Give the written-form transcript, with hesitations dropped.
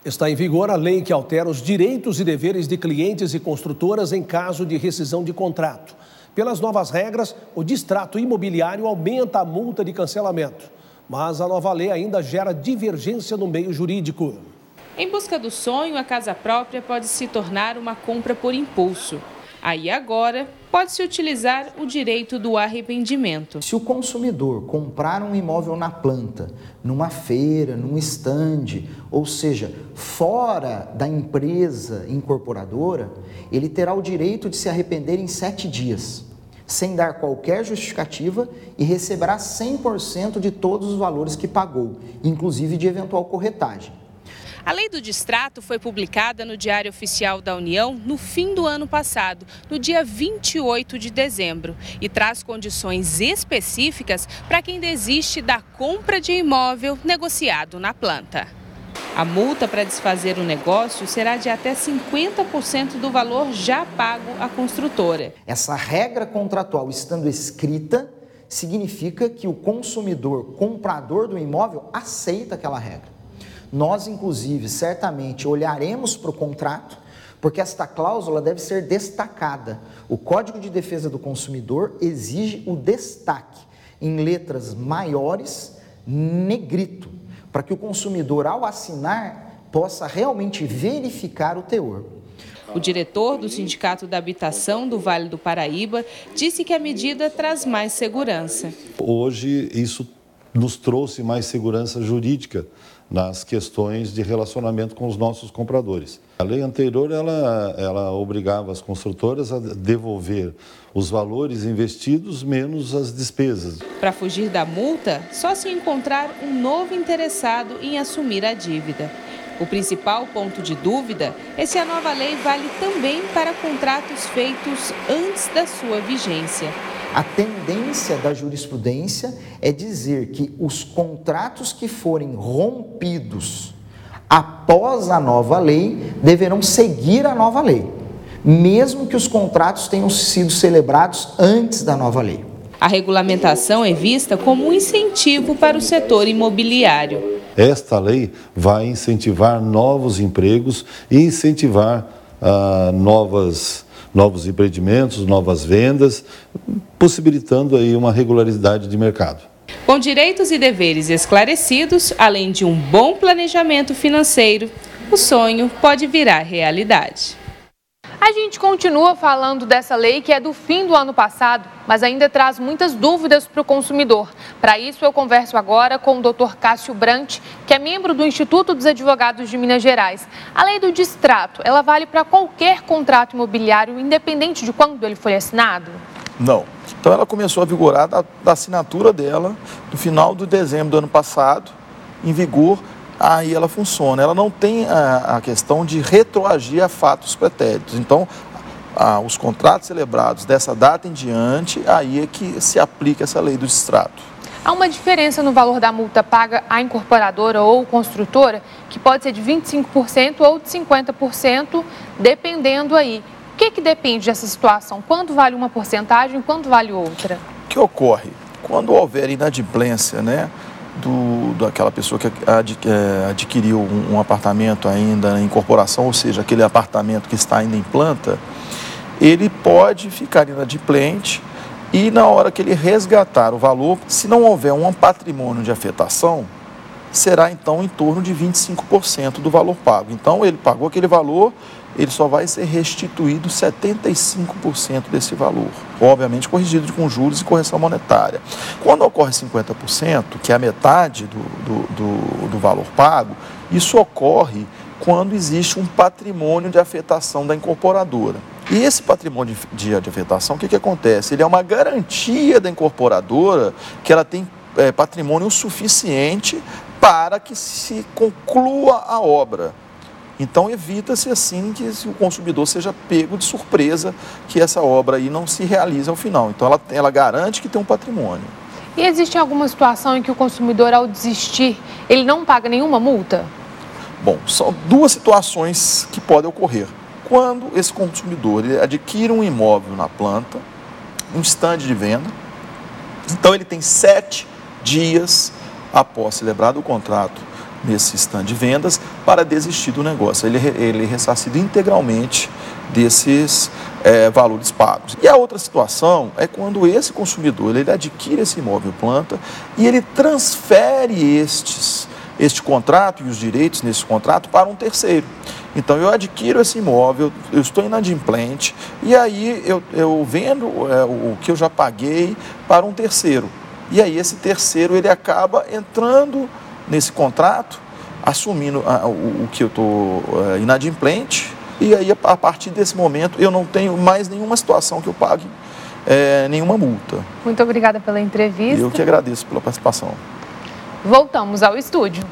Está em vigor a lei que altera os direitos e deveres de clientes e construtoras em caso de rescisão de contrato. Pelas novas regras, o distrato imobiliário aumenta a multa de cancelamento. Mas a nova lei ainda gera divergência no meio jurídico. Em busca do sonho, a casa própria pode se tornar uma compra por impulso. Aí agora pode-se utilizar o direito do arrependimento. Se o consumidor comprar um imóvel na planta, numa feira, num estande, ou seja, fora da empresa incorporadora, ele terá o direito de se arrepender em 7 dias, sem dar qualquer justificativa, e receberá 100% de todos os valores que pagou, inclusive de eventual corretagem. A lei do distrato foi publicada no Diário Oficial da União no fim do ano passado, no dia 28 de dezembro, e traz condições específicas para quem desiste da compra de imóvel negociado na planta. A multa para desfazer o negócio será de até 50% do valor já pago à construtora. Essa regra contratual estando escrita, significa que o consumidor comprador do imóvel aceita aquela regra. Nós, inclusive, certamente olharemos para o contrato, porque esta cláusula deve ser destacada. O Código de Defesa do Consumidor exige o destaque em letras maiores, negrito, para que o consumidor, ao assinar, possa realmente verificar o teor. O diretor do Sindicato da Habitação do Vale do Paraíba disse que a medida traz mais segurança. Hoje, isso nos trouxe mais segurança jurídica nas questões de relacionamento com os nossos compradores. A lei anterior, ela obrigava as construtoras a devolver os valores investidos menos as despesas. Para fugir da multa, só se encontrar um novo interessado em assumir a dívida. O principal ponto de dúvida é se a nova lei vale também para contratos feitos antes da sua vigência. A tendência da jurisprudência é dizer que os contratos que forem rompidos após a nova lei deverão seguir a nova lei, mesmo que os contratos tenham sido celebrados antes da nova lei. A regulamentação é vista como um incentivo para o setor imobiliário. Esta lei vai incentivar novos empregos e incentivar novos empreendimentos, novas vendas, possibilitando aí uma regularidade de mercado. Com direitos e deveres esclarecidos, além de um bom planejamento financeiro, o sonho pode virar realidade. A gente continua falando dessa lei que é do fim do ano passado, mas ainda traz muitas dúvidas para o consumidor. Para isso, eu converso agora com o Dr. Cássio Brant, que é membro do Instituto dos Advogados de Minas Gerais. A lei do distrato, ela vale para qualquer contrato imobiliário, independente de quando ele foi assinado? Não. Então, ela começou a vigorar da assinatura dela no final de dezembro do ano passado, em vigor. Aí ela funciona. Ela não tem a questão de retroagir a fatos pretéritos. Então, os contratos celebrados dessa data em diante, aí é que se aplica essa lei do distrato. Há uma diferença no valor da multa paga à incorporadora ou construtora, que pode ser de 25% ou de 50%, dependendo aí. O que depende dessa situação? Quanto vale uma porcentagem, quanto vale outra? O que ocorre? Quando houver inadimplência, daquela pessoa que adquiriu um apartamento ainda em incorporação, ou seja, aquele apartamento que está ainda em planta, ele pode ficar inadimplente e na hora que ele resgatar o valor, se não houver um patrimônio de afetação, será então em torno de 25% do valor pago. Então ele pagou aquele valor, ele só vai ser restituído 75% desse valor, obviamente corrigido com juros e correção monetária. Quando ocorre 50%, que é a metade do valor pago, isso ocorre quando existe um patrimônio de afetação da incorporadora. E esse patrimônio de afetação, o que acontece? Ele é uma garantia da incorporadora que ela tem patrimônio suficiente para que se conclua a obra. Então, evita-se assim que o consumidor seja pego de surpresa que essa obra aí não se realize ao final. Então, ela garante que tem um patrimônio. E existe alguma situação em que o consumidor, ao desistir, ele não paga nenhuma multa? Bom, são duas situações que podem ocorrer. Quando esse consumidor ele adquire um imóvel na planta, um estande de venda, então ele tem 7 dias após celebrado o contrato nesse stand de vendas para desistir do negócio. Ele é ressarcido integralmente desses valores pagos. E a outra situação é quando esse consumidor ele adquire esse imóvel planta e ele transfere este contrato e os direitos nesse contrato para um terceiro. Então eu adquiro esse imóvel, eu estou inadimplente e aí eu vendo o que eu já paguei para um terceiro. E aí esse terceiro ele acaba entrando nesse contrato, assumindo o que eu estou inadimplente, e aí a partir desse momento eu não tenho mais nenhuma situação que eu pague nenhuma multa. Muito obrigada pela entrevista. Eu que agradeço pela participação. Voltamos ao estúdio.